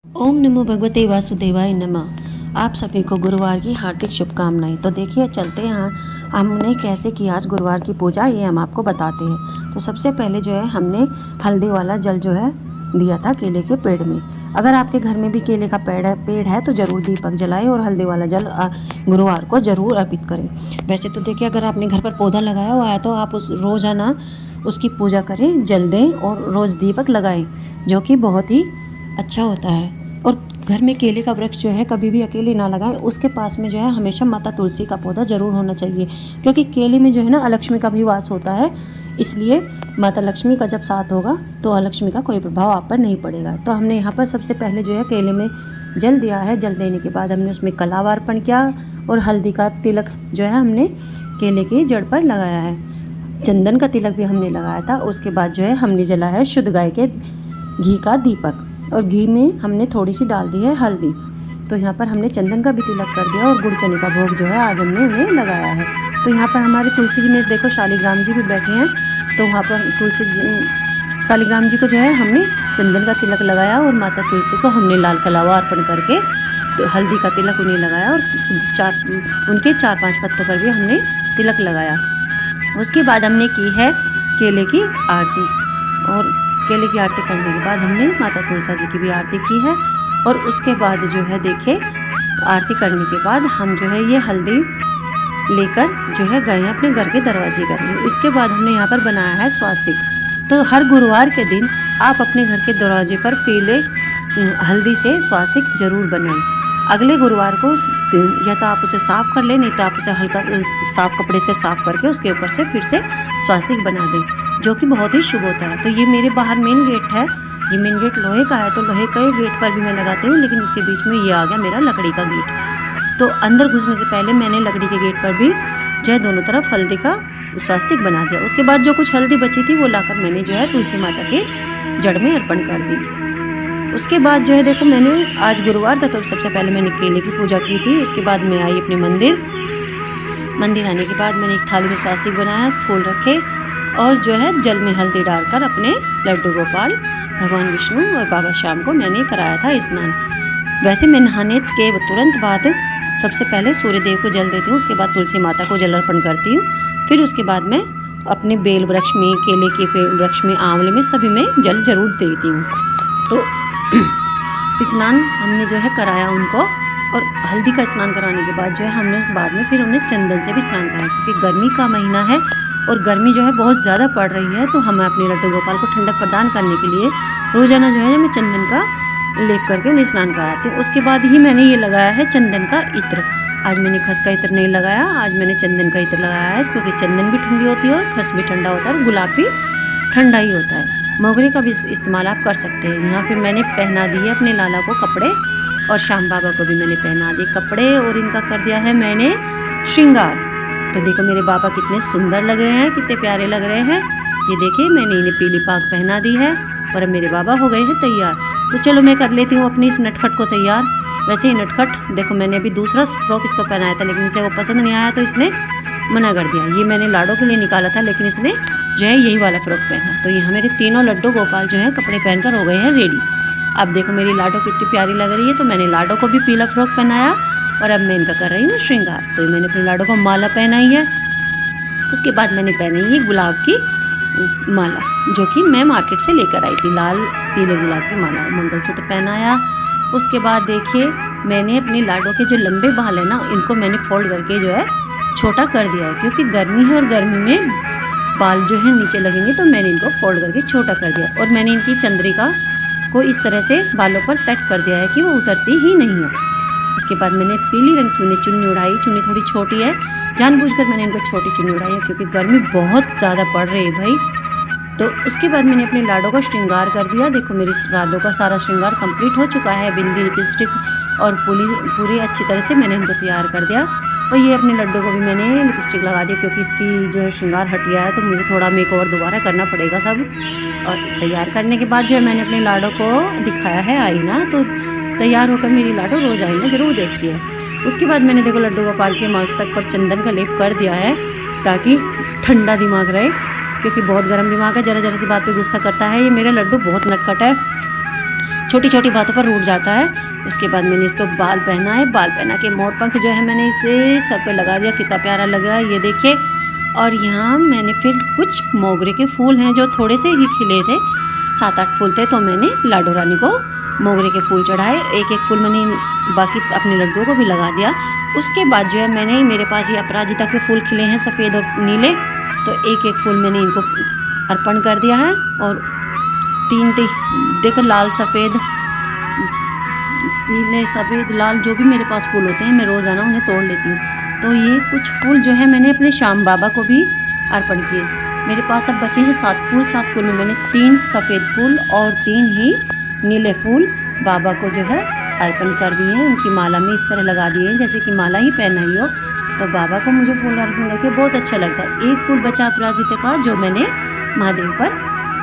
ओम नमो भगवते वासुदेवाय नमः। आप सभी को गुरुवार की हार्दिक शुभकामनाएं। तो देखिए चलते हैं हमने कैसे की आज गुरुवार की पूजा, ये हम आपको बताते हैं। तो सबसे पहले जो है हमने हल्दी वाला जल जो है दिया था केले के पेड़ में। अगर आपके घर में भी केले का पेड़ है तो ज़रूर दीपक जलाएं और हल्दी वाला जल गुरुवार को ज़रूर अर्पित करें। वैसे तो देखिए अगर आपने घर पर पौधा लगाया हुआ है तो आप उस रोज़ाना उसकी पूजा करें, जल दें और रोज़ दीपक लगाएं, जो कि बहुत ही अच्छा होता है। और घर में केले का वृक्ष जो है कभी भी अकेले ना लगाएं, उसके पास में जो है हमेशा माता तुलसी का पौधा ज़रूर होना चाहिए, क्योंकि केले में जो है ना अलक्ष्मी का भी वास होता है। इसलिए माता लक्ष्मी का जब साथ होगा तो अलक्ष्मी का कोई प्रभाव आप पर नहीं पड़ेगा। तो हमने यहाँ पर सबसे पहले जो है केले में जल दिया है। जल देने के बाद हमने उसमें कलावा अर्पण किया और हल्दी का तिलक जो है हमने केले की जड़ पर लगाया है। चंदन का तिलक भी हमने लगाया था। उसके बाद जो है हमने जला है शुद्ध गाय के घी का दीपक, और घी में हमने थोड़ी सी डाल दी है हल्दी। तो यहाँ पर हमने चंदन का भी तिलक कर दिया और गुड़ चने का भोग जो है आज हमने उन्हें लगाया है। तो यहाँ पर हमारे तुलसी जी में देखो शालिग्राम जी भी बैठे हैं। तो वहाँ पर तुलसी जी शालिग्राम जी को जो है हमने चंदन का तिलक लगाया और माता तुलसी को हमने लाल कलावा अर्पण करके तो हल्दी का तिलक उन्हें लगाया और उनके 4-5 पत्तों पर भी हमने तिलक लगाया। उसके बाद हमने की है केले की आरती, और केले की आरती करने के बाद हमने माता तुलसा जी की भी आरती की है। और उसके बाद जो है देखिए आरती करने के बाद हम जो है ये हल्दी लेकर जो है गए हैं अपने घर के दरवाजे पर में। इसके बाद हमने यहाँ पर बनाया है स्वास्तिक। तो हर गुरुवार के दिन आप अपने घर के दरवाजे पर पीले हल्दी से स्वास्तिक जरूर बनाएं। अगले गुरुवार को या तो आप उसे साफ़ कर लें, नहीं तो आप उसे हल्का साफ कपड़े से साफ़ करके उसके ऊपर से फिर से स्वास्तिक बना दें, जो कि बहुत ही शुभ होता है। तो ये मेरे बाहर मेन गेट है, ये मेन गेट लोहे का है, तो लोहे के गेट पर भी मैं लगाती हूँ, लेकिन उसके बीच में ये आ गया मेरा लकड़ी का गेट। तो अंदर घुसने से पहले मैंने लकड़ी के गेट पर भी जो है दोनों तरफ हल्दी का स्वास्तिक बना दिया। उसके बाद जो कुछ हल्दी बची थी वो लाकर मैंने जो है तुलसी माता के जड़ में अर्पण कर दी। उसके बाद जो है देखो मैंने आज गुरुवार था तो सबसे पहले मैंने केले की पूजा की थी। उसके बाद मैं आई अपने मंदिर आने के बाद मैंने एक थाली में स्वास्तिक बनाया, फूल रखे और जो है जल में हल्दी डालकर अपने लड्डू गोपाल, भगवान विष्णु और बाबा श्याम को मैंने कराया था स्नान। वैसे मैं नहाने के तुरंत बाद सबसे पहले सूर्य देव को जल देती हूँ, उसके बाद तुलसी माता को जल अर्पण करती हूँ, फिर उसके बाद मैं अपने बेल वृक्ष में, केले के वृक्ष में, आंवले में सभी में जल जरूर देती हूँ। तो स्नान हमने जो है कराया उनको, और हल्दी का स्नान कराने के बाद जो है हमने बाद में फिर उन्हें चंदन से भी स्नान कराया, क्योंकि गर्मी का महीना है और गर्मी जो है बहुत ज़्यादा पड़ रही है। तो हमें अपने लड्डू गोपाल को ठंडक प्रदान करने के लिए रोज़ाना जो है मैं चंदन का लेप करके उन्हें स्नान कराती हूँ। उसके बाद ही मैंने ये लगाया है चंदन का इत्र। आज मैंने खस का इत्र नहीं लगाया, आज मैंने चंदन का इत्र लगाया है, क्योंकि चंदन भी ठंडी होती है और खस भी ठंडा होता है और गुलाब भी ठंडा ही होता है। मोगरे का भी इस्तेमाल आप कर सकते हैं। यहाँ फिर मैंने पहना दी है अपने लाला को कपड़े, और श्याम बाबा को भी मैंने पहना दिए कपड़े, और इनका कर दिया है मैंने श्रृंगार। तो देखो मेरे बाबा कितने सुंदर लग रहे हैं, कितने प्यारे लग रहे हैं। ये देखिए मैंने इन्हें पीली पाग पहना दी है और अब मेरे बाबा हो गए हैं तैयार। तो चलो मैं कर लेती हूँ अपनी इस नटखट को तैयार। वैसे ही नटखट देखो मैंने अभी दूसरा फ्रॉक इसको पहनाया था, लेकिन इसे वो पसंद नहीं आया तो इसने मना कर दिया। ये मैंने लाडो के लिए निकाला था, लेकिन इसने जो है यही वाला फ्रॉक पहना। तो यहाँ मेरे तीनों लड्डू गोपाल जो है कपड़े पहनकर हो गए हैं रेडी। अब देखो मेरी लाडो कितनी प्यारी लग रही है। तो मैंने लाडो को भी पीला फ्रॉक पहनाया और अब मैं इनका कर रही हूँ श्रृंगार। तो मैंने अपनी लाडो को माला पहनाई है। उसके बाद मैंने पहनी है गुलाब की माला, जो कि मैं मार्केट से लेकर आई थी, लाल पीले गुलाब की माला। मंगलसूत्र पहनाया। उसके बाद देखिए मैंने अपनी लाडो के जो लंबे बाल है ना, इनको मैंने फोल्ड करके जो है छोटा कर दिया है, क्योंकि गर्मी है और गर्मी में बाल जो है नीचे लगेंगे, तो मैंने इनको फोल्ड करके छोटा कर दिया। और मैंने इनकी चंद्रिका को इस तरह से बालों पर सेट कर दिया है कि वो उतरती ही नहीं है। उसके बाद मैंने पीली रंग की उन्हें चुन्नी उड़ाई। चुन्नी थोड़ी छोटी है, जानबूझकर मैंने इनको छोटी चुन्नी उड़ाई है, क्योंकि गर्मी बहुत ज़्यादा पड़ रही है भाई। तो उसके बाद मैंने अपने लाडो का श्रृंगार कर दिया। देखो मेरी लाडो का सारा श्रृंगार कंप्लीट हो चुका है। बिंदी, लिपस्टिक और पूरी अच्छी तरह से मैंने इनको तैयार कर दिया। और ये अपने लड्डू को भी मैंने लिपस्टिक लगा दिया, क्योंकि इसकी जो है श्रृंगार हटिया है, तो मुझे थोड़ा मेकओवर दोबारा करना पड़ेगा सब। और तैयार करने के बाद जो है मैंने अपने लाडो को दिखाया है आईना। तो तैयार होकर मेरी लाडो रोज़ आईना ज़रूर देखती है। उसके बाद मैंने देखो लड्डू गोपाल के मस्तक पर चंदन का लेप कर दिया है, ताकि ठंडा दिमाग रहे, क्योंकि बहुत गर्म दिमाग है, ज़रा ज़रा सी बात पे गुस्सा करता है। ये मेरा लड्डू बहुत नटखट है। छोटी छोटी बातों पर रूठ जाता है। उसके बाद मैंने इसको बाल पहना है, बाल पहना के मोर पंख जो है मैंने इसे सर पे लगा दिया। कितना प्यारा लग रहा है ये देखिए। और यहाँ मैंने फिर कुछ मोगरे के फूल हैं जो थोड़े से ही खिले थे, 7-8 फूल थे, तो मैंने लाडो रानी को मोगरे के फूल चढ़ाए। एक एक फूल मैंने बाकी अपने लड्डुओं को भी लगा दिया। उसके बाद जो है मैंने, मेरे पास ये अपराजिता के फूल खिले हैं सफ़ेद और नीले, तो एक एक फूल मैंने इनको अर्पण कर दिया है। और तीन देखो लाल सफ़ेद पीले सफ़ेद लाल जो भी मेरे पास फूल होते हैं मैं रोज़ाना उन्हें तोड़ लेती हूँ। तो ये कुछ फूल जो है मैंने अपने श्याम बाबा को भी अर्पण किए। मेरे पास अब बचे हैं 7 फूल में मैंने 3 सफ़ेद फूल और 3 ही नीले फूल बाबा को जो है अर्पण कर दिए हैं। उनकी माला में इस तरह लगा दिए हैं जैसे कि माला ही पहनाई हो। तो बाबा को मुझे फूल अर्पण करके बहुत अच्छा लगता है। एक फूल बचा अपराजिता का जो मैंने महादेव पर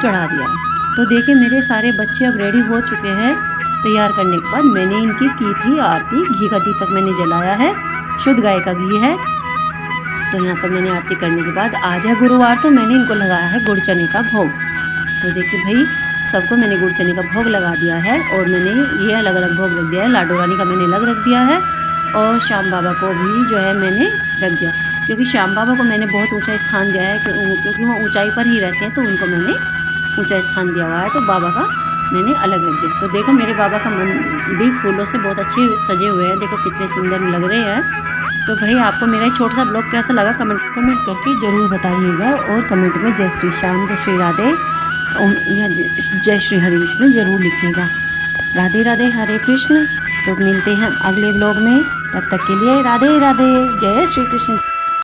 चढ़ा दिया। तो देखिए मेरे सारे बच्चे अब रेडी हो चुके हैं। तैयार करने के बाद मैंने इनकी की थी आरती। घी का दीपक मैंने जलाया है, शुद्ध गाय का घी है। तो यहाँ पर मैंने आरती करने के बाद, आज है गुरुवार, तो मैंने इनको लगाया है गुड़ चने का भोग। तो देखिए भाई सबको मैंने गुड़ चने का भोग लगा दिया है। और मैंने ये अलग अलग भोग रख दिया है। लाडो रानी का मैंने अलग रख दिया है और श्याम बाबा को भी जो है मैंने रख दिया, क्योंकि श्याम बाबा को मैंने बहुत ऊंचा स्थान दिया है, क्योंकि वो ऊंचाई पर ही रहते हैं, तो उनको मैंने ऊंचा स्थान दिया हुआ है। तो बाबा का मैंने अलग रख दिया। तो देखो मेरे बाबा का मन भी फूलों से बहुत अच्छे सजे हुए हैं, देखो कितने सुंदर लग रहे हैं। तो भाई आपको मेरा छोटा सा ब्लॉग कैसा लगा कमेंट करके ज़रूर बताइएगा। और कमेंट में जय श्री श्याम, जय श्री राधे या जय श्री हरि विष्णु ज़रूर लिखिएगा। राधे राधे, हरे कृष्ण। तो मिलते हैं अगले ब्लॉग में, तब तक के लिए राधे राधे, जय श्री कृष्ण।